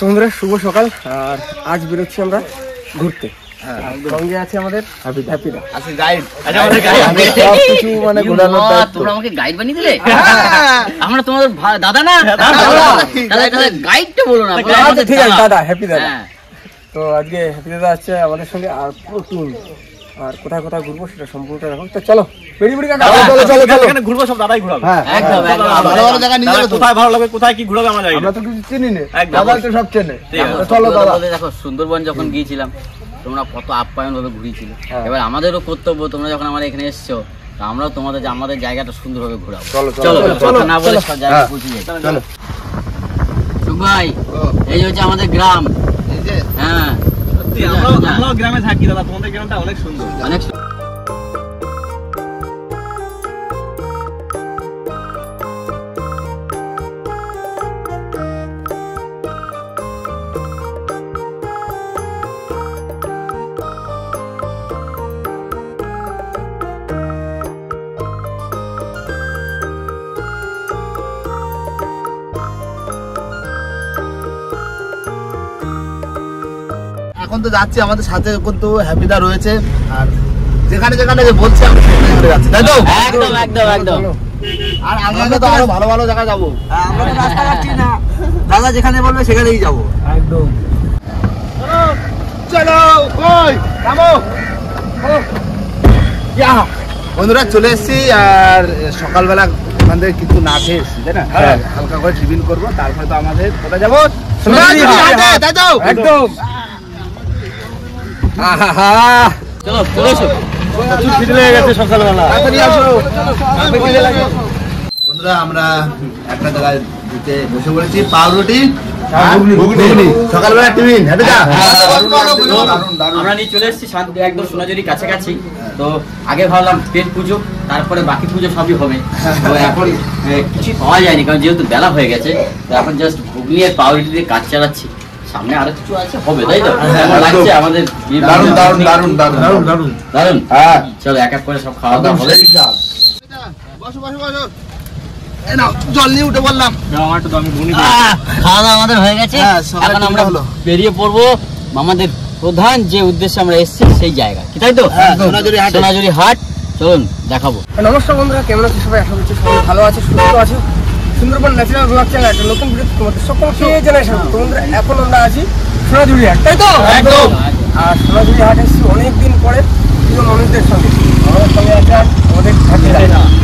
বন্ধুরা শুভ সকাল। আর আজ বেরোচ্ছি আমরা ঘুরতে। সঙ্গে আছে আমাদের হ্যাপিদা আছে গাইড। আচ্ছা আমাদের গাইড সব কিছু মানে ঘোরানোর দায়িত্ব। তোমরা আমাকে গাইড বানিয়ে দিলে? আমরা তোমাদের দাদা না? তাহলে গাইডটা বলো না। আচ্ছা ঠিক আছে দাদা, হ্যাপি দাদা। তো আজকে হ্যাপি দাদা আছে আমাদের সঙ্গে। আর পুরো আর কোথায় কোথায় ঘুরবো সেটা সম্পূর্ণটা দেখো। তো চলো বেরিয়ে পড়ি কাকা। চলো চলো চলো, এখানে ঘুরবো, সব দাদাই ঘুরাবে। হ্যাঁ একদম একদম। ভালো ভালো জায়গা নিয়ে যাবে। কোথায় ভালো লাগবে কোথায় কি ঘুরাবে আমরা জানি না, আমরা তো কিছু চিনি না। দাদা তো সব চেনে। চলো দাদা। দেখো সুন্দরবন যখন গিয়েছিলাম তোমরা কত আপ্যায়ন ভাবে ঘুরিয়েছিল। এবার আমাদেরও কর্তব্য, তোমরা যখন আমরা এখানে এসেছো আমরাও তোমাদের আমাদের জায়গাটা সুন্দরভাবে ঘোরাবো। চলো চলো না বলে সব জায়গায় পৌঁছে যাই। চলো সুখ ভাই, এই হচ্ছে আমাদের গ্রাম। হ্যাঁ সত্যি আমরাও গ্রামে থাকি দাদা, তোমাদের গ্রামটা অনেক সুন্দর। অনেক এখন তো যাচ্ছি, আমাদের সাথে কিন্তু হ্যাপিদা রয়েছে। আর যেখানে যেখানে যে বলছি আমি সেখানে যাচ্ছি, তাই তো? একদম একদম একদম। আর আগে তো আরো ভালো ভালো জায়গা যাবো। আমরা তো রাস্তা কাটছি না, দাদা যেখানে বলবে সেখানেই যাবো। একদম চলো। কই নামো। বন্ধুরা চলে এসেছি। আর সকালবেলা ওখান থেকে কিছু না খেয়ে এসেছি, তাই না? হালকা করে টিফিন করবো, তারপরে তো আমাদের কোথায় যাবো? তাই তো? একদম। বন্ধুরা আমরা একটা জায়গায় বসে পড়েছি, পাউরুটি সকালবেলা টিফিন। আমরা নিয়ে চলে এসেছি একদম সোনাঝুরি কাছাকাছি। তো আগে ভাবলাম পেট পুজো, তারপরে বাকি পুজো সবই হবে। তো এখন কিছু পাওয়া যায়নি, কারণ যেহেতু বেলা হয়ে গেছে। তো এখন জাস্ট ঘুগনি আর পাউরুটি দিয়ে কাজ চালাচ্ছি। সামনে আরো কিছু আছে, হবে তাই তো? লাগছে আমাদের দারুন দারুন দারুন দারুন দারুন দারুন। হ্যাঁ চলো এক এক করে সব খাওয়া দাওয়া হবে। বসো বসো বসো। এই নাও জল নিয়ে উঠে বললাম। আমার তো আমি ঘুগনি খাওয়া দাওয়া আমাদের হয়ে গেছে। এখন আমরা বেরিয়ে পড়বো আমাদের প্রধান যে উদ্দেশ্যে আমরা এসেছি সেই জায়গা, কি তাই তো? সোনাঝুরি হাট। চলুন দেখাবো। নমস্কার বন্ধুরা, কেমন আছে সবাই? আশা করছি সবাই ভালো আছে, সুস্থ আছে। সুন্দরবন ন্যাচারাল ব্লগ চ্যানেল একটা নতুন ভিডিও তোমাদের সকলকে জানাই স্বাগত। বন্ধুরা এখন আমরা আছি সোনাঝুরি হাট, তাই তো? একদম। আর সোনাঝুরি হাট এসেছি অনেকদিন পরে কিছু মানুষদের সঙ্গে। আমাদের সঙ্গে আছে আমাদের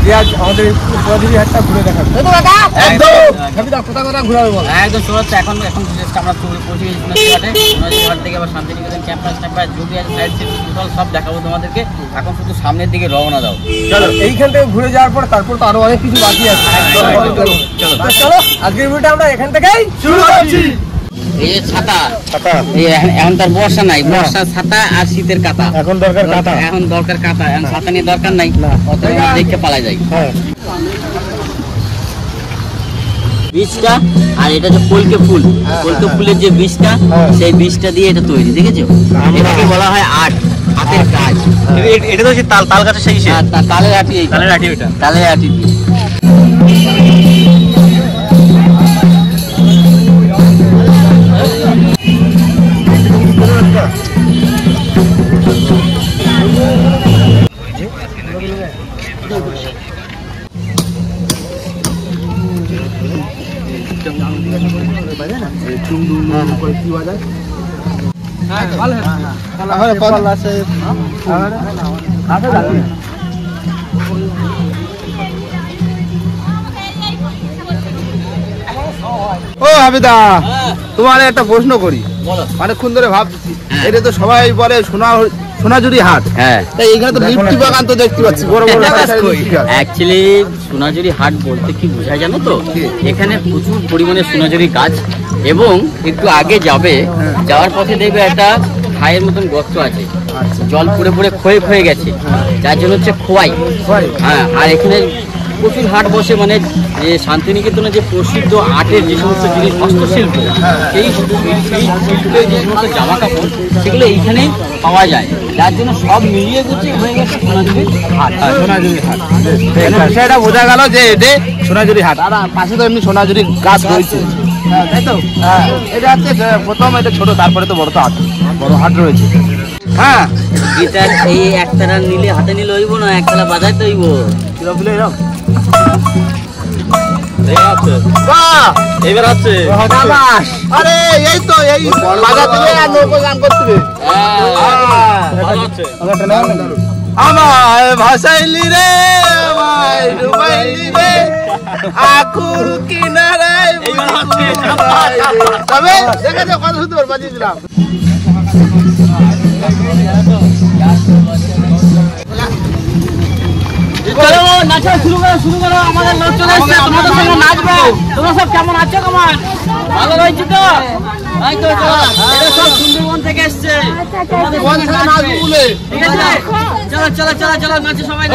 যে আজ আমাদের সোনাঝুরি হাটটা ঘুরে দেখাবে, তাই তো কাকা? একদম। হ্যাপিদা কোথা কোথা ঘুরাবে বল? একদম সোনাচ্ছে। এখন আমরা পৌঁছে গেছি সোনাঝুরি হাটে। সোনাঝুরি হাট থেকে আবার শান্তিনিকেতন ক্যাম্পাস ট্যাম্পাস যদি আছে সাইড সিন টোটাল সব দেখাবো তোমাদেরকে। এখন শুধু সামনের দিকে রওনা দাও। চলো এইখান থেকে ঘুরে যাওয়ার পর তারপর তো আরো অনেক কিছু বাকি আছে। চলো আজকের ভিডিওটা আমরা এখান থেকেই শুরু করছি। এই যে ছাতা, এখন তার বর্ষা নাই, বর্ষার ছাতা আর শীতের কাঁথা। এখন দরকার কাঁথা, এখন দরকার কাঁথা। এখন ছাতা নিয়ে দরকার নাই, দেখে পালা যায়। বীজটা আর এটা যে কলকে ফুল, কলকে ফুলের যে বীজটা, সেই বীজটা দিয়ে এটা তৈরি, দেখেছো? এটাকে বলা হয় আর্ট, হাতের কাজ। এটা তো তাল তাল গাছের সেই তালের আটি, তালের আটি, ওইটা তালের আটি দিয়ে। ও হাবিদা, তোমার একটা প্রশ্ন করি। অনেকক্ষণ ধরে ভাবছি, এটা তো সবাই বলে সোনাঝুরি হাট। হ্যাঁ, তাই এখানে তো লিফটি বাগান তো দেখতে পাচ্ছি বড় বড়। অ্যাকচুয়ালি সোনাঝুরি হাট বলতে কি বোঝায় জানো তো? এখানে প্রচুর পরিমাণে সোনাঝুরি গাছ, এবং একটু আগে যাওয়ার পথে দেখবে একটা খায়ের মতন গর্ত আছে, জল পুরে পুরে ক্ষয়ে গেছে, যার জন্য হচ্ছে খোয়াই। হ্যাঁ, আর এখানে প্রচুর হাট বসে, মানে যে শান্তিনিকেতনে যে প্রসিদ্ধ আর্টের যে সমস্ত জিনিস, হস্তশিল্প, সেই শিল্পের যে সমস্ত জামা কাপড়, সেগুলো এইখানেই পাওয়া যায়, যার জন্য সব মিলিয়ে গুছিয়ে হয়ে গেছে সোনাঝুরি হাট। সোনাঝুরি হাট সেটা বোঝা গেল যে এটা সোনাঝুরি হাট। আর পাশে তো এমনি সোনাঝুরি গাছ রয়েছে, তাই তো? হ্যাঁ, এটা হচ্ছে প্রথম, এটা ছোট, তারপরে তো বড় হাট রয়েছে। হ্যাঁ, গিটার এই একতলা নিলে হাতে নিলে হইব না, একতলা বাজাইতে হইব। এবার আছে আরে এই তো এই বাজাতে আর নৌকো গান করতে আমায় ভাসাইলি রে, আমায় ডুবাইলি রে, আকুর কিনারায় তবে দেখা যাক কত সুন্দর বাজিয়েছিলাম। চলো নাচা শুরু করো, আমাদের লোক চলে এসেছে, তোমাদের সঙ্গে নাচবো। তোমরা সব কেমন আছো? কেমন ভালো রয়েছে তো? এই তো এরা সব সুন্দরবন থেকে এসেছে, তোমাদের সঙ্গে নাচবে, ঠিক আছে? চলো চলো চলো চলো নাচো সবাই।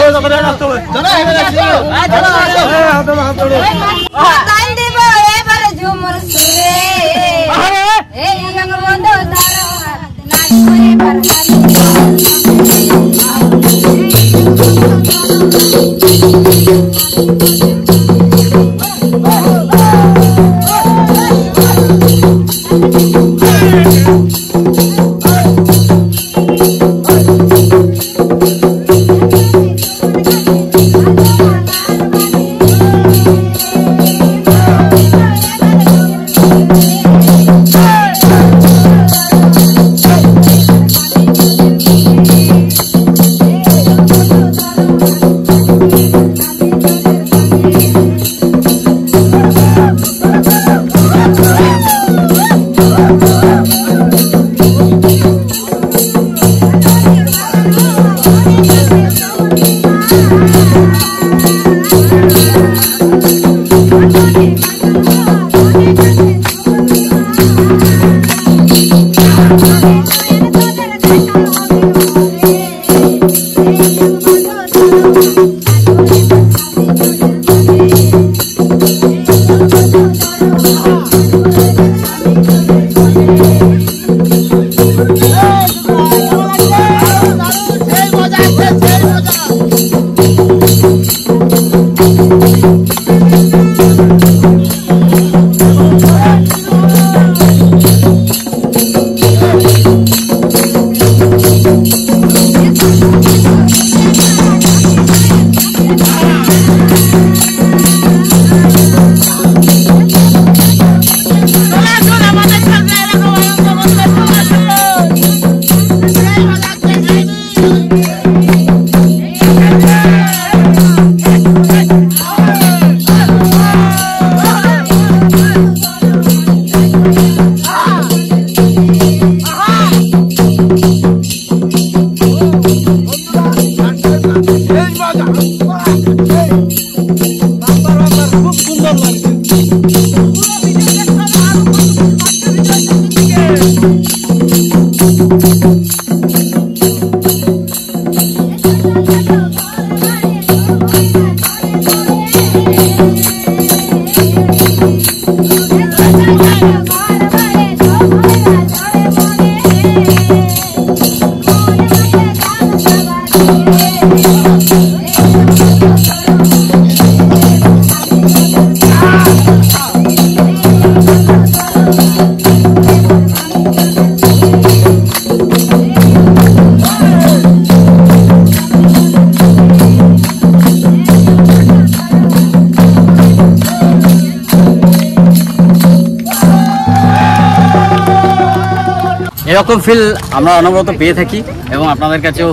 এরকম ফিল আমরা অনবরত পেয়ে থাকি এবং আপনাদের কাছেও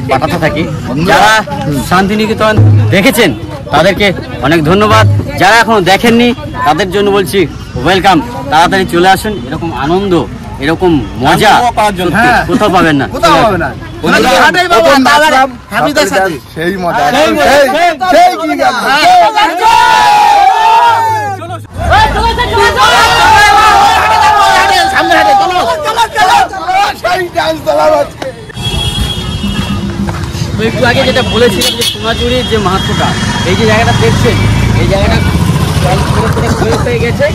পাঠাতে থাকি। যারা শান্তিনিকেতন দেখেছেন তাদেরকে অনেক ধন্যবাদ, যারা এখনো দেখেননি তাদের জন্য বলছি ওয়েলকাম, তাড়াতাড়ি চলে আসুন। এরকম আনন্দ, এরকম মজা কোথাও পাবেন না। একটু আগে যেটা বলেছিলাম যে সোনাঝুরির যে মাহাত্ম্যটা, এই যে জায়গাটা দেখছেন, এই জায়গাটা হয়ে গেছে।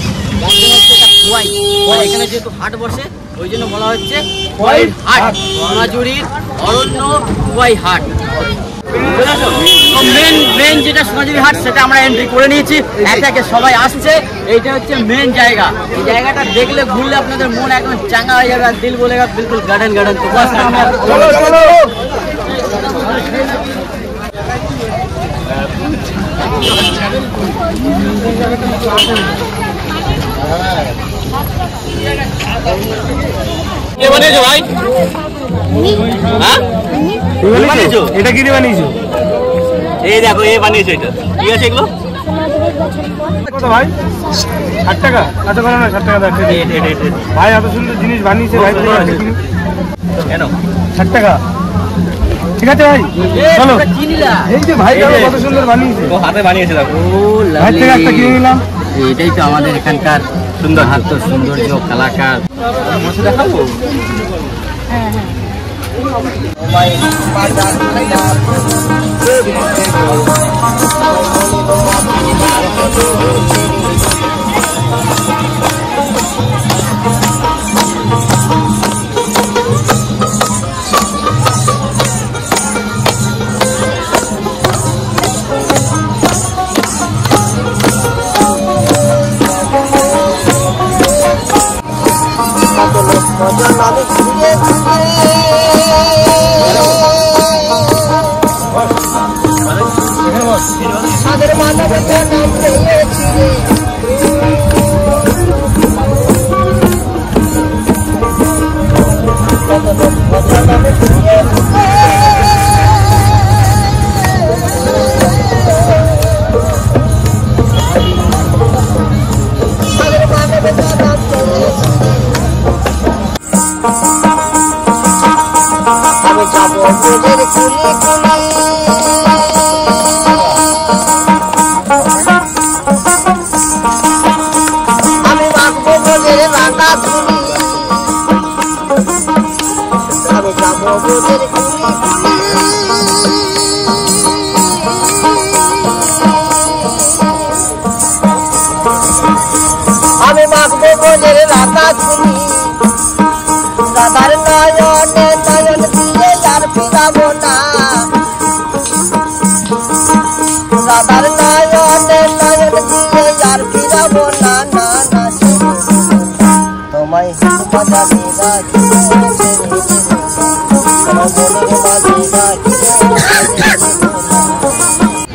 এখানে যেহেতু হাট বসে ওই জন্য বলা হচ্ছে খোয়াই হাট, সোনাঝুরির অরণ্য খোয়াই হাট। মেন যেটা সোনাঝুরি হাট সেটা আমরা এন্ট্রি করে নিয়েছি, একে একে সবাই আসছে। এইটা হচ্ছে মেন জায়গা। এই জায়গাটা দেখলে ঘুরলে আপনাদের মন একদম চাঙ্গা হয়ে যাবে আর দিল বলেগা বিলকুল গার্ডেন গার্ডেন। তো বাস চলো চলো। কে বানিয়েছো ভাই? হ্যাঁ এটা কি দিয়ে বানিয়েছো? এই দেখো এই বানিয়েছো এটা। ঠিক আছে এগুলো কত ভাই? 60 টাকা। আচ্ছা বলো না 60 টাকা দাও। ভাই এত সুন্দর জিনিস বানিয়েছে ভাই, কেন 60 টাকা? ঠিক আছে ভাই চলো। এই যে ভাই কত সুন্দর বানিয়েছে, ও হাতে বানিয়েছে দেখো। ভাই থেকে একটা কিনে নিলাম। এটাই তো আমাদের এখানকার সুন্দর হাত, সৌন্দর্য, কালাকার। মশলা দেখাবো। হ্যাঁ হ্যাঁ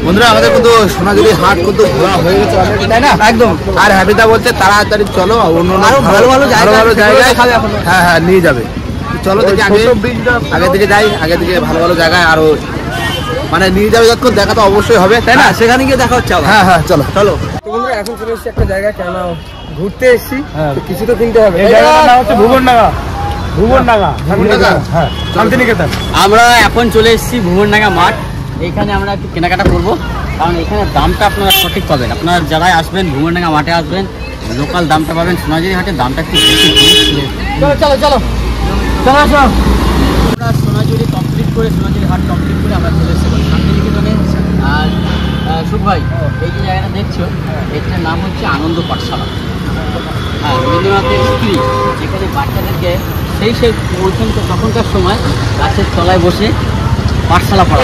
বন্ধুরা, আমাদের কিন্তু সোনাঝুরি হাট কিন্তু ঘোরা হয়ে গেছে তাই না? একদম। আর হ্যাপিদা বলছে তাড়াতাড়ি চলো, অন্য ভালো ভালো জায়গায় হ্যাঁ হ্যাঁ নিয়ে যাবে। চলো দেখি আগে থেকে যাই, আগে থেকে ভালো ভালো জায়গায় আরো মানে নিয়ে যাবে, যতক্ষণ দেখা তো অবশ্যই হবে তাই না? সেখানে গিয়ে দেখা হচ্ছে। হ্যাঁ হ্যাঁ চলো চলো। তো বন্ধুরা এখন চলে এসেছি একটা জায়গায়, কেন ঘুরতে এসেছি, কিছু তো কিনতে হবে। এই জায়গাটার নাম হচ্ছে ভুবনডাঙ্গা। ভুবনডাঙ্গা হ্যাঁ শান্তিনিকেতন। আমরা এখন চলে এসেছি ভুবনডাঙ্গা মাঠ। এইখানে আমরা একটু কেনাকাটা করবো, কারণ এখানে দামটা আপনারা সঠিক পাবেন। আপনারা যারাই আসবেন ভুবনডাঙ্গা মাঠে আসবেন, লোকাল দামটা পাবেন। সোনাঝুরি হাটের দামটা একটু বেশি। চলো চলো চলো চলো আসো। আমরা সোনাঝুরি কমপ্লিট করে, সোনাঝুরি হাট কমপ্লিট করে আমরা চলে এসেছি শান্তিনিকেতনে। আর সুখ ভাই, এই যে জায়গাটা দেখছো, এটার নাম হচ্ছে আনন্দ পাঠশালা। হ্যাঁ, রবীন্দ্রনাথের স্ত্রী যেখানে বাচ্চাদেরকে সেই তখনকার সময় গাছের তলায় বসে পাঠশালা পড়া,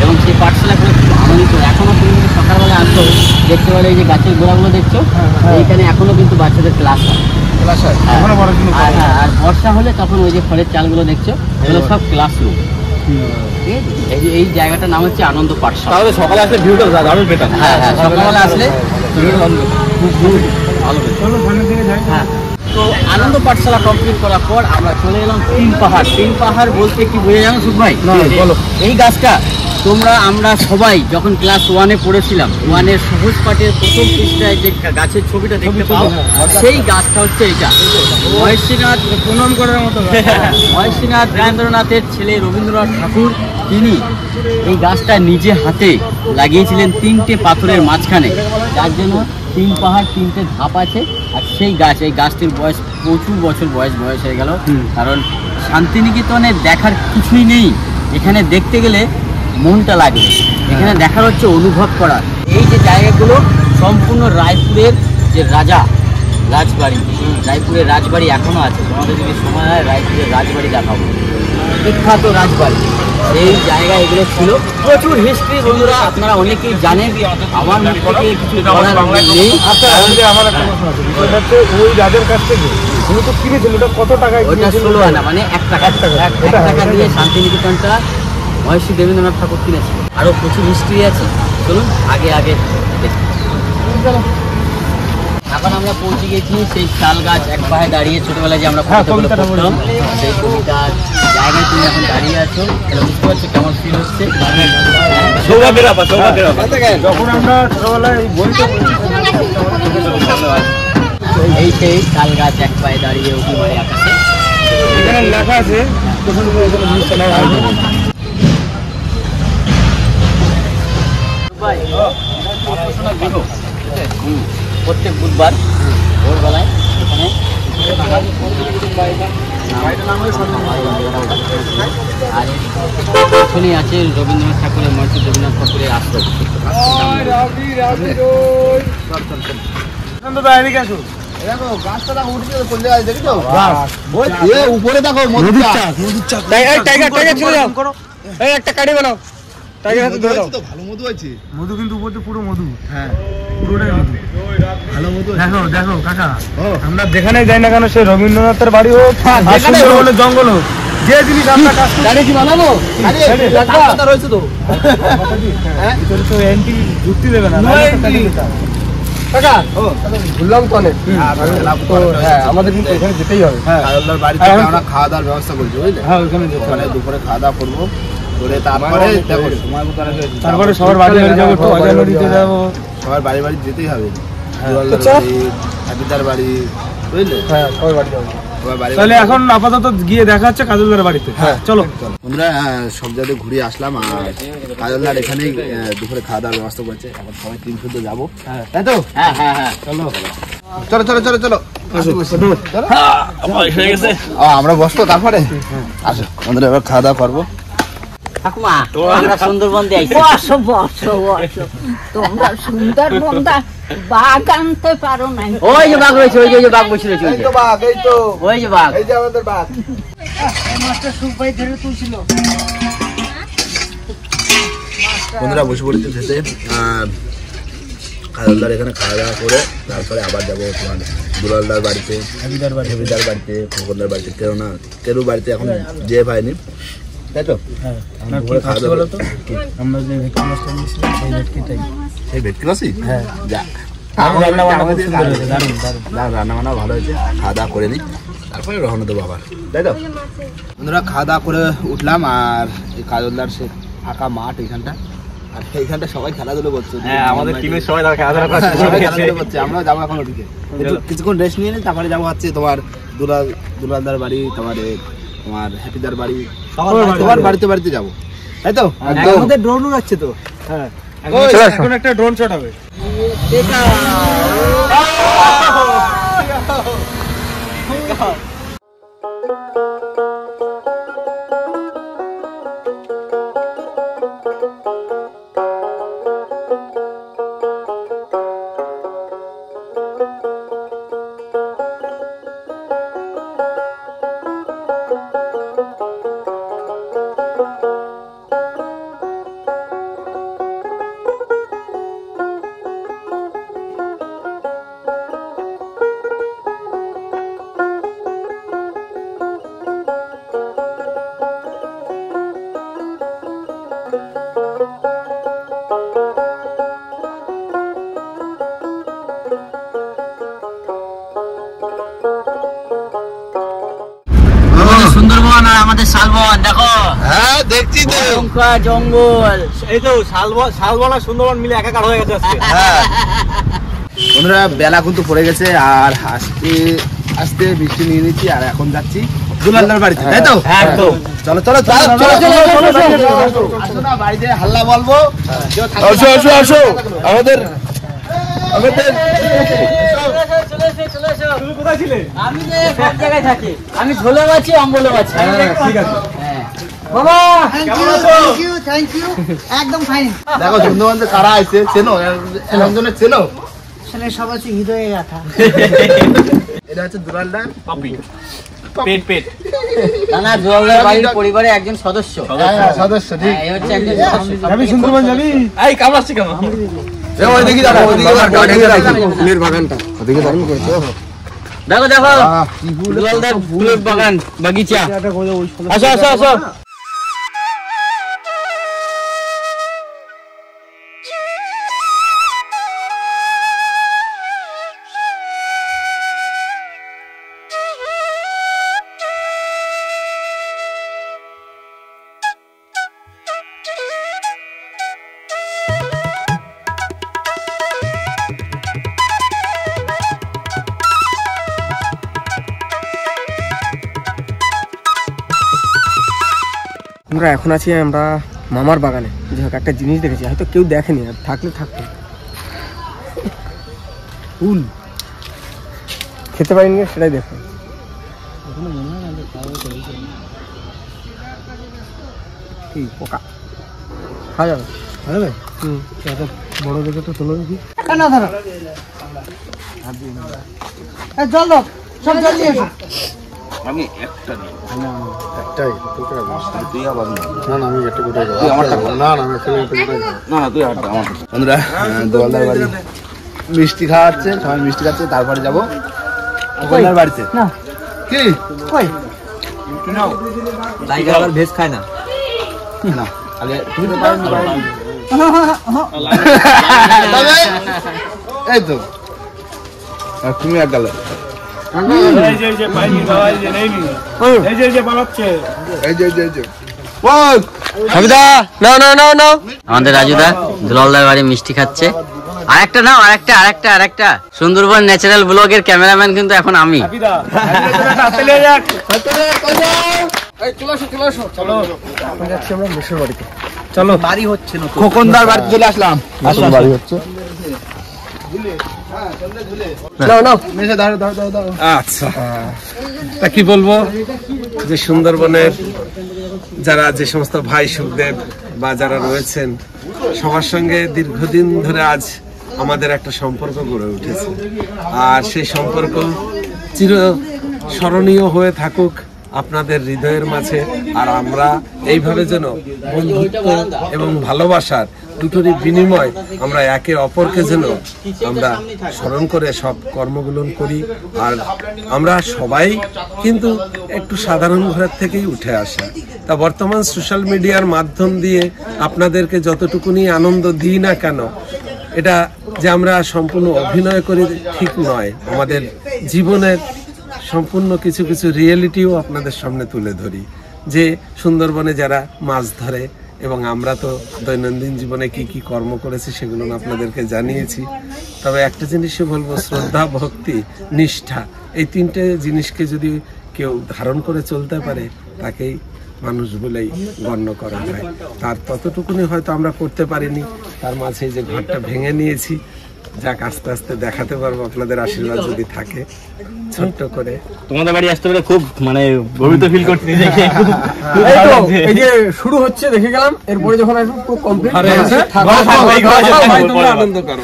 এবং সেই পাঠশালা করে খুব আনন্দিত। এখনও তুমি কিন্তু সকালবেলা আসো, দেখতে পারো এই যে গাছের গোড়াগুলো দেখছো, এইখানে এখনও কিন্তু বাচ্চাদের ক্লাস হয়। আর বর্ষা হলে তখন ওই যে খড়ের চালগুলো দেখছো, এগুলো সব ক্লাসরুম। এই জায়গাটার নাম হচ্ছে আনন্দ পাঠশালা। তাহলে সকালে আসলে ভিউটা দারুণ পেতাম। হ্যাঁ হ্যাঁ, সকালবেলা আসলে হ্যাঁ। তো আনন্দ পাঠশালা কমপ্লিট করার পর আমরা চলে এলাম তিন পাহাড়। তিন পাহাড় বলতে কি বোঝা জানো সুখ ভাই? এই গাছটা আমরা সবাই যখন ক্লাস 1-এ পড়েছিলাম, 1-এর সহজ পাঠের প্রথম পৃষ্ঠায় যে গাছের ছবিটা দেখতে পাও, সেই গাছটা হচ্ছে এইটা। মহেশীনাথ প্রণাম করার মতো মহেশীনাথ বীরেন্দ্রনাথের ছেলে রবীন্দ্রনাথ ঠাকুর, তিনি এই গাছটা নিজে হাতে লাগিয়েছিলেন 3টে পাথরের মাঝখানে, যার জন্য 3 পাহাড় 3টে ধাপ আছে। আর সেই গাছ, এই গাছটির বয়স প্রচুর বছর বয়স হয়ে গেল। কারণ শান্তিনিকেতনে দেখার কিছুই নেই, এখানে দেখতে গেলে মনটা লাগে, এখানে দেখার হচ্ছে অনুভব করার। এই যে জায়গাগুলো সম্পূর্ণ রায়পুরের যে রাজবাড়ি, রায়পুরের রাজবাড়ি এখনো আছে। তোমাদের যদি সময় হয় রায়পুরের রাজবাড়ি দেখাবো, বিখ্যাত রাজবাড়ি। সেই জায়গা এগুলো ছিল, প্রচুর হিস্ট্রি বন্ধুরা, আপনারা অনেকেই জানেন, আমার মুখ থেকে কিছু বলার নেই। আচ্ছা, আমার একটা প্রশ্ন আছে, বিষয়টা হচ্ছে ওই রাজের কাছ থেকে উনি তো কিনেছিল, ওটা কত টাকায় ওইটা 16 আনা, মানে 1 টাকা দিয়ে শান্তিনিকেতনটা মহর্ষি দেবেন্দ্রনাথ ঠাকুর কিনেছিল। আরও প্রচুর হিস্ট্রি আছে, চলুন আগে দেখি। এখন আমরা পৌঁছে গেছি সেই শাল গাছ এক পায়ে দাঁড়িয়ে, ছোটবেলায় যে আমরা কবিতাগুলো পড়তাম সেই কবিতার জায়গায় তুমি এখন দাঁড়িয়ে আছো, তাহলে বুঝতে পারছো কেমন ফিল হচ্ছে। যখন আমরা ছোটবেলায় এই বইটা এই সেই শাল গাছ এক পায়ে দাঁড়িয়ে উঠে আকাশে, এখানে লেখা আছে প্রত্যেক বুধবার ভোরবেলায় এখানে আর এখানে আছে রবীন্দ্রনাথ ঠাকুরের, মহর্ষি রবীন্দ্রনাথ ঠাকুরের আশ্রম। উপরে দেখো একটা কাটি বানাও, ভালো মধু আছে, মধু কিন্তু উপর দিয়ে পুরো মধু, হ্যাঁ পুরোটাই মধু, ভালো মধু। দেখো কাকা, আমরা যেখানেই যাই না কেন, সে রবীন্দ্রনাথের বাড়ি হোক আর সুন্দরবনের জঙ্গল হোক, যে জিনিস আমরা কাজ করি কি বানাবো রয়েছে তো, তো এন্টি যুক্তি দেবে না কাকা। ভুললাম তো অনেক, হ্যাঁ আমাদের কিন্তু এখানে যেতেই হবে। কাজলদার বাড়িতে আমরা খাওয়া দাওয়ার ব্যবস্থা করছি, বুঝলে? হ্যাঁ, ওখানে ওখানে দুপুরে খাওয়া দাওয়া করবো, করে তারপরে দেখো সময় মতো তারপরে সবার বাড়ি যাবো, একটু অজয় নদীতে যাবো, সবার বাড়ি যেতেই হবে, হাবিদার বাড়ি, বুঝলে? হ্যাঁ সবাই বাড়ি যাবো। তাহলে এখন আপাতত গিয়ে দেখা হচ্ছে কাজলদার বাড়িতে। হ্যাঁ চলো বন্ধুরা, সব জায়গায় ঘুরে আসলাম আর কাজলদার এখানেই দুপুরে খাওয়া দাওয়ার ব্যবস্থা করছে। এখন সবাই 3 শুদ্ধ যাবো, তাই তো? হ্যাঁ হ্যাঁ হ্যাঁ, চলো চলো চলো চলো আমরা বসবো, তারপরে আসো বন্ধুরা, এবার খাওয়া দাওয়া করবো। ঠাকুমা আমরা সুন্দরবন দিয়ে আইছি। বসো বসো বসো, তোমরা সুন্দরবনটা বাঘ আনতে পারো নাই? ওই যে বাঘ রয়েছে, ওই যে বাঘ বসে রয়েছে, এই তো বাঘ, এই তো ওই যে বাঘ, এই যে আমাদের বাঘ। বন্ধুরা বসে পড়েছে খেতে, কাজলদার এখানে খাওয়া দাওয়া করে তারপরে আবার যাবো তোমার দুলালদার বাড়িতে, হেবিদার বাড়িতে, খোকনদার বাড়িতে, কেরু বাড়িতে এখন যে পাইনি, তাই তো? আমরা যে ভেটকি মাছটা নিয়েছিলাম সেই ভেটকিটাই, সেই ভেটকি মাছই, হ্যাঁ যাক রান্না বান্না ভালো হয়েছে, খাওয়া দাওয়া করে নিই, তারপরে রওনা দেবো আবার, তাই তো? বন্ধুরা খাওয়া দাওয়া করে উঠলাম আর এই কাজলদার সে ফাঁকা মাঠ এইখানটা, আর এইখানটা সবাই খেলাধুলো করছে। আমাদের টিমের সবাই খেলাধুলা করছে, আমরা যাবো এখন ওদিকে, কিছুক্ষণ রেস্ট নিয়ে নিই, তারপরে যাবো হচ্ছে তোমার দুলালদার বাড়ি, তোমার হ্যাপিদার বাড়ি, তোমার বাড়িতে যাবো, তাই তো? আমাদের ড্রোনও যাচ্ছে তো। হ্যাঁ এখন একটা ড্রোন শট হবে। সুন্দরবন আর আমাদের শালবন দেখো। হ্যাঁ দেখছি তো, জঙ্গল, এই তো শালবন আর সুন্দরবন মিলে একাকার হয়ে গেছে আজকে। বন্ধুরা বেলা কিন্তু পড়ে গেছে আর আস্তে আস্তে বৃষ্টি নিয়ে নিচ্ছি, আর এখন যাচ্ছি দুলালদার বাড়িতে, তাই তো? একদম। চলো চলো আসো না, বাড়িতে হাল্লা বলবো, আসো আসো আসো আমাদের কোথায় ছিলে? আমি যে সব জায়গায় থাকি, আমি ঝোলে আছি, অম্বলে আছি। ঠিক আছে বাবা থ্যাংক ইউ, একদম ফাইন। দেখো বন্ধু কারা আছে, চেনো একজনের, চেনো? আসলে সব আছে হৃদয়ে গাথা। এটা হচ্ছে দুলালদার পাপি, পেট না জোয়ালদার বাড়ির পরিবারে একজন সদস্য। সদস্য ঠিক। এই হচ্ছে একজন সদস্য। যাবি সুন্দরবন যাবি? এই কামড়াচ্ছি কেন? ওই দেখি দাঁড়া, ওইদিকে ফুলের বাগানটা ওদিকে দারুণ করেছে। দেখো দেখো জোয়ালদার ফুলের বাগান বাগিচা। আসো আসো আসো। আমরা এখন আছি আমরা মামার বাগানে। যাই হোক একটা জিনিস দেখেছি, হয়তো কেউ দেখেনি, আর থাকলে থাকতো। ফুল খেতে পারিনি, সেটাই দেখো। কি পোকা খাওয়া যাবে? এত বড় দেখে তো তোলো দেখি। জল দাও, সব জল নিয়ে এসো। আমি একটা একটাই তুই আবার না আমি একটা কোটাই তুই আমারটা না আমি একটা কোটাই না তুই আমারটা। বন্ধুরা দোলদার বাড়ি মিষ্টি খাওয়াচ্ছে, সবাই মিষ্টি খাচ্ছে, তারপরে যাবো দোলদার বাড়িতে। না কি কই নাও টাইগার আবার ভেজ খায় না। না আগে তুমি তো পারো এই তো তুমি এক গেলে আমাদের রাজুদা দুলালদার বাড়ি মিষ্টি খাচ্ছে। আরেকটা নাও, আরেকটা সুন্দরবন ন্যাচারাল ব্লগের ক্যামেরাম্যান কিন্তু এখন আমি। চলো বাড়ি হচ্ছে না, খোকনদার বাড়িতে চলে আসলাম। বাড়ি হচ্ছে আচ্ছা, তা কি বলবো যে সুন্দরবনের যারা যে সমস্ত ভাই সুখদেব বা যারা রয়েছেন সবার সঙ্গে দীর্ঘদিন ধরে আজ আমাদের একটা সম্পর্ক গড়ে উঠেছে, আর সেই সম্পর্ক চির স্মরণীয় হয়ে থাকুক আপনাদের হৃদয়ের মাঝে। আর আমরা এইভাবে যেন বন্ধুত্ব এবং ভালোবাসার দুটোরই বিনিময় আমরা একে অপরকে যেন আমরা স্মরণ করে সব কর্মগুলো করি। আর আমরা সবাই কিন্তু একটু সাধারণ ঘরের থেকেই উঠে আসা। তা বর্তমান সোশ্যাল মিডিয়ার মাধ্যম দিয়ে আপনাদেরকে যতটুকুনি আনন্দ দিই না কেন, এটা যে আমরা সম্পূর্ণ অভিনয় করি ঠিক নয়। আমাদের জীবনের সম্পূর্ণ কিছু কিছু রিয়েলিটিও আপনাদের সামনে তুলে ধরি, যে সুন্দরবনে যারা মাছ ধরে এবং আমরা তো দৈনন্দিন জীবনে কি কি কর্ম করেছি সেগুলো আপনাদেরকে জানিয়েছি। তবে একটা জিনিসই বলবো, শ্রদ্ধা, ভক্তি, নিষ্ঠা, এই তিনটে জিনিসকে যদি কেউ ধারণ করে চলতে পারে তাকেই মানুষ বলেই গণ্য করা হয়। তার ততটুকুনি হয়তো আমরা করতে পারিনি, তার মাঝে যে ঘরটা ভেঙে নিয়েছি, যাক আস্তে আস্তে দেখাতে পারবো আপনাদের আশীর্বাদ যদি থাকে। ছোট্ট করে তোমাদের বাড়ি আসতে পারে খুব মানে গর্বিত ফিল করতে। এই যে শুরু হচ্ছে দেখে গেলাম, এরপরে যখন আসবো পুরো কমপ্লিট আনন্দ করো।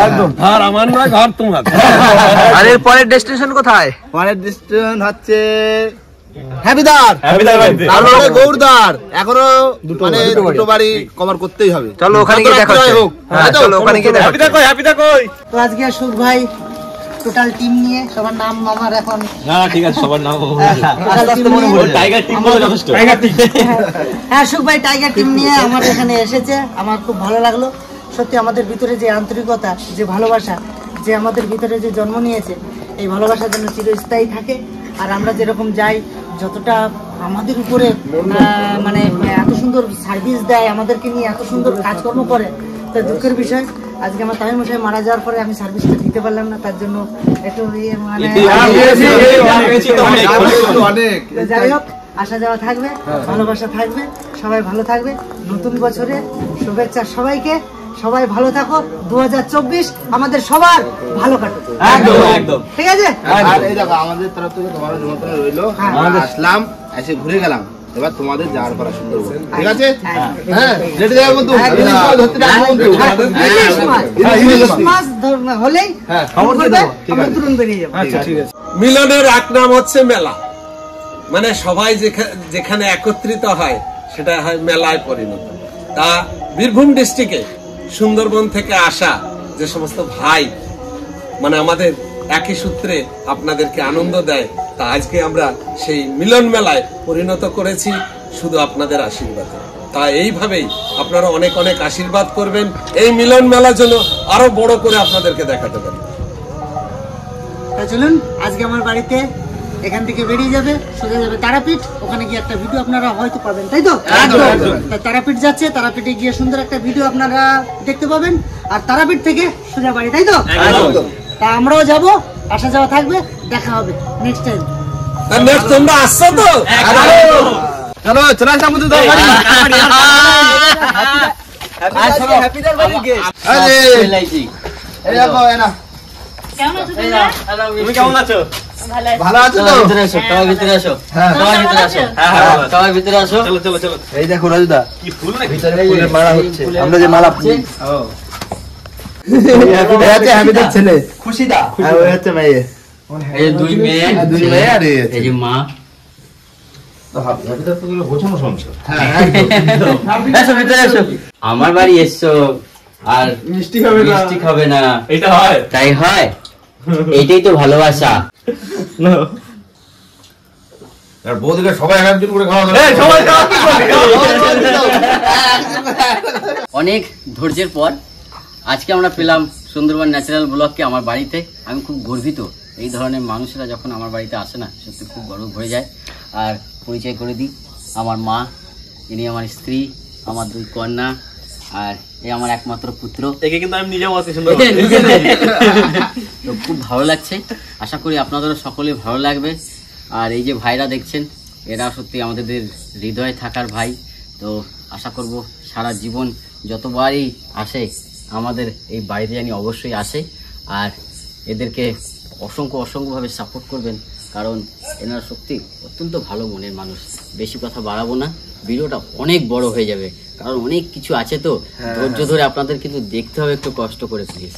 একদম ঘর আমার নয়, ঘর তোমার। আর এর পরের ডেস্টিনেশন কোথায়? পরের ডিস্ট্রিক্ট হচ্ছে হ্যাপিদার তারপরে গৌরদার। এখনো মানে দুটো বাড়ি কভার করতেই হবে। চলো ওখানে গিয়ে দেখা হচ্ছে। চলো ওখানে গিয়ে দেখা হচ্ছে। হ্যাপিদা কই? তো আজকে সুখ ভাই টোটাল টিম নিয়ে, সবার নাম মামার এখন না ঠিক আছে, সবার নাম টাইগার টিম বলে যথেষ্ট। হ্যাঁ সুখ ভাই টাইগার টিম নিয়ে আমার এখানে এসেছে, আমার খুব ভালো লাগলো। সত্যি আমাদের ভিতরে যে আন্তরিকতা, যে ভালোবাসা, যে আমাদের ভিতরে যে জন্ম নিয়েছে, এই ভালোবাসা যেন চিরস্থায়ী থাকে। আর আমরা যেরকম যাই, যতটা আমাদের উপরে মানে এত সুন্দর সার্ভিস দেয়, আমাদেরকে নিয়ে এত সুন্দর কাজকর্ম করে, তার দুঃখের বিষয় আজকে আমার তামিম মশাই মারা যাওয়ার পরে আমি সার্ভিসটা দিতে পারলাম না, তার জন্য একটু মানে যাই হোক আসা যাওয়া থাকবে, ভালোবাসা থাকবে, সবাই ভালো থাকবে। নতুন বছরে শুভেচ্ছা সবাইকে, সবাই ভালো থাকো। 2024 আমাদের সবার ভালো কাটুক। একদম ঠিক আছে। আর এই দেখো আমাদের তরফ থেকে তোমার নিমন্ত্রণ রইলো। আমরা আসলাম, এসে ঘুরে গেলাম, এবার তোমাদের যাওয়ার পর সুন্দরবন। ঠিক আছে? হ্যাঁ রেডি যাবে বন্ধু। ধরতে যাবো বন্ধু। ইলিশ মাছ হলেই খবর করবে, আমরা তুরন্ত বেরিয়ে যাবো। আচ্ছা ঠিক আছে। মিলনের এক নাম হচ্ছে মেলা। মানে সবাই যেখানে একত্রিত হয় সেটা হয় মেলায় পরিণত। তা বীরভূম ডিস্ট্রিক্টে সুন্দরবন থেকে আসা যে সমস্ত ভাই মানে আমাদের একই সূত্রে আপনাদেরকে আনন্দ দেয়, তা আজকে আমরা সেই মিলন মেলায় পরিণত করেছি শুধু আপনাদের আশীর্বাদে। তা এইভাবেই আপনারা অনেক অনেক আশীর্বাদ করবেন, এই মিলন মেলা যেন আরো বড় করে আপনাদেরকে দেখাতে পারি। চলুন আজকে আমার বাড়িতে এখান থেকে বেরিয়ে যাবে, সোজা যাবে তারাপীঠ, ওখানে গিয়ে একটা ভিডিও আপনারা হয়তো পাবেন, তাই তো? তারাপীঠ যাচ্ছে, তারাপীঠে গিয়ে সুন্দর একটা ভিডিও আপনারা দেখতে পাবেন, আর তারাপীঠ থেকে সোজা বাড়ি, তাই তো? তা আমরাও যাব, আসা যাওয়া থাকবে, দেখা হবে নেক্সট টাইম। নেক্সট তোমরা আসছো তো? চলো চলে আসলাম কিন্তু তো বাড়ি। হ্যাপিদার বাড়ি গেস্ট। আরে এলআইসি এই দেখো এনা, কেমন আছো তোমরা? তুমি কেমন আছো? ভালো আছো তো? ভিতরে আসো, সবাই ভিতরে আসো। হ্যাঁ সবাই ভিতরে আসো। সবাই ভিতরে আসো। এই দেখো রাজুদা, কি ফুল নাকি? ভিতরে ফুলের মালা হচ্ছে, আমরা যে মালা হচ্ছে। এই হচ্ছে হ্যাপিদার ছেলে খুশিদা, আর ওই হচ্ছে মেয়ে, এই যে দুই মেয়ে, দুই মেয়ে আর এই এই যে মা। এসো ভিতরে এসো। আমার বাড়ি এসছো আর মিষ্টি খাবে না, মিষ্টি খাবে না, এটা হয়? তাই হয়? এইটাই তো ভালোবাসা। আর বৌদিকে সবাই একজন করে খাওয়া অনেক ধৈর্যের পর আজকে আমরা পেলাম সুন্দরবন ন্যাচারাল ব্লগকে আমার বাড়িতে। আমি খুব গর্বিত, এই ধরনের মানুষেরা যখন আমার বাড়িতে আসে না, সত্যি খুব গর্ব হয়ে যায়। আর পরিচয় করে দিই, আমার মা, ইনি আমার স্ত্রী, আমার দুই কন্যা, আর এই আমার একমাত্র পুত্র। একে কিন্তু আমি নিজেও আছি তো খুব ভালো লাগছে, আশা করি আপনাদেরও সকলে ভালো লাগবে। আর এই যে ভাইরা দেখছেন, এরা সত্যি আমাদের হৃদয়ে থাকার ভাই। তো আশা করব সারা জীবন যতবারই আসে আমাদের এই বাড়িতে জানি অবশ্যই আসে, আর এদেরকে অসংখ্যভাবে সাপোর্ট করবেন, কারণ এনারা সত্যি অত্যন্ত ভালো মনের মানুষ। বেশি কথা বাড়াবো না, ভিডিওটা অনেক বড় হয়ে যাবে, কারণ অনেক কিছু আছে তো, ধৈর্য ধরে আপনাদের কিন্তু দেখতে হবে, একটু কষ্ট করে প্লিজ।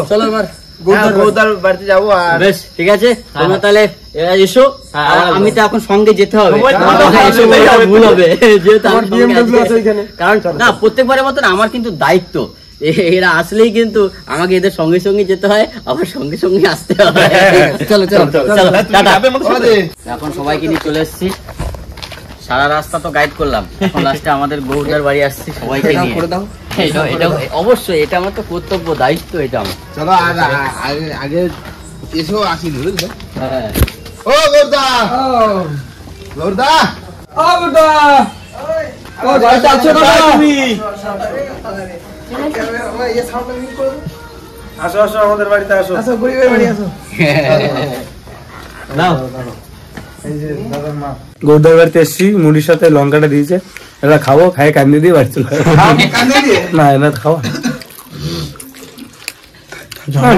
চলো এবার গৌদার বাড়িতে যাবো। আর বেশ ঠিক আছে, তোমরা তাহলে এসো। আর আমি তো এখন সঙ্গে যেতে হবে, এসো বললে ভুল হবে, যেহেতু আমি সঙ্গে আছি। কারণ না, প্রত্যেকবারের মতন আমার কিন্তু দায়িত্ব, এরা আসলেই কিন্তু আমাকে এদের সঙ্গে সঙ্গে যেতে হয়, আবার সঙ্গে সঙ্গে আসতে হয়। চলো চলো চলো, টাটা। এখন সবাইকে নিয়ে চলে এসেছি, সারা রাস্তা তো গাইড করলাম, এখন লাস্টে আমাদের গৌরদার বাড়ি আসছি সবাইকে নিয়ে। এটা অবশ্যই, এটা আমার তো কর্তব্য, দায়িত্ব এটা আমার। চলো আগে এসো, আসি বুঝলে। হ্যাঁ ও গৌরদা, গৌরদা, ও গুড্ডা, ও বাড়িতে আছো না তুমি? আসো আসো, আমাদের বাড়িতে আসো। আসো, গরিবের বাড়ি আসো। নাও, গৌরদার বাড়িতে এসেছি, মুড়ির সাথে লঙ্কাটা দিয়েছে, এটা খাবো, খাই কান্দি দিয়ে বাড়ি চলে না, না খাওয়া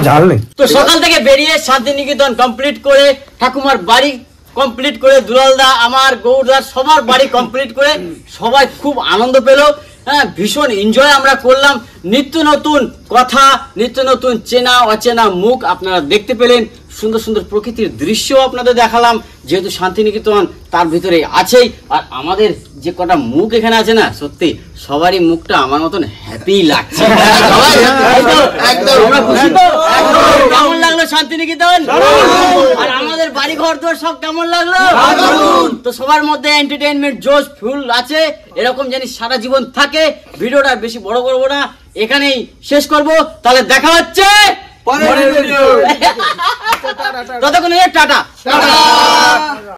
ঝাল নেই। তো সকাল থেকে বেরিয়ে শান্তিনিকেতন কমপ্লিট করে, ঠাকুমার বাড়ি কমপ্লিট করে, দুলালদা, আমার গৌরদা, সবার বাড়ি কমপ্লিট করে সবাই খুব আনন্দ পেল। হ্যাঁ, ভীষণ এনজয় আমরা করলাম, নিত্য নতুন কথা, নিত্য নতুন চেনা অচেনা মুখ আপনারা দেখতে পেলেন, সুন্দর সুন্দর প্রকৃতির দৃশ্য আপনাদের দেখালাম, যেহেতু শান্তিনিকেতন তার ভিতরে আছেই। আর আমাদের যে কটা মুখ এখানে আছে না, সত্যি সবারই মুখটা আমার মতন হ্যাপি লাগছে। কেমন লাগলো শান্তিনিকেতন? আর আমাদের বাড়ি ঘর তো সব কেমন লাগলো? তো সবার মধ্যে এন্টারটেইনমেন্ট জোশ ফুল আছে, এরকম জানি সারা জীবন থাকে। ভিডিওটা বেশি বড় করবো না, এখানেই শেষ করব। তাহলে দেখা হচ্ছে পরের ভিডিও। ততক্ষণ টাটা।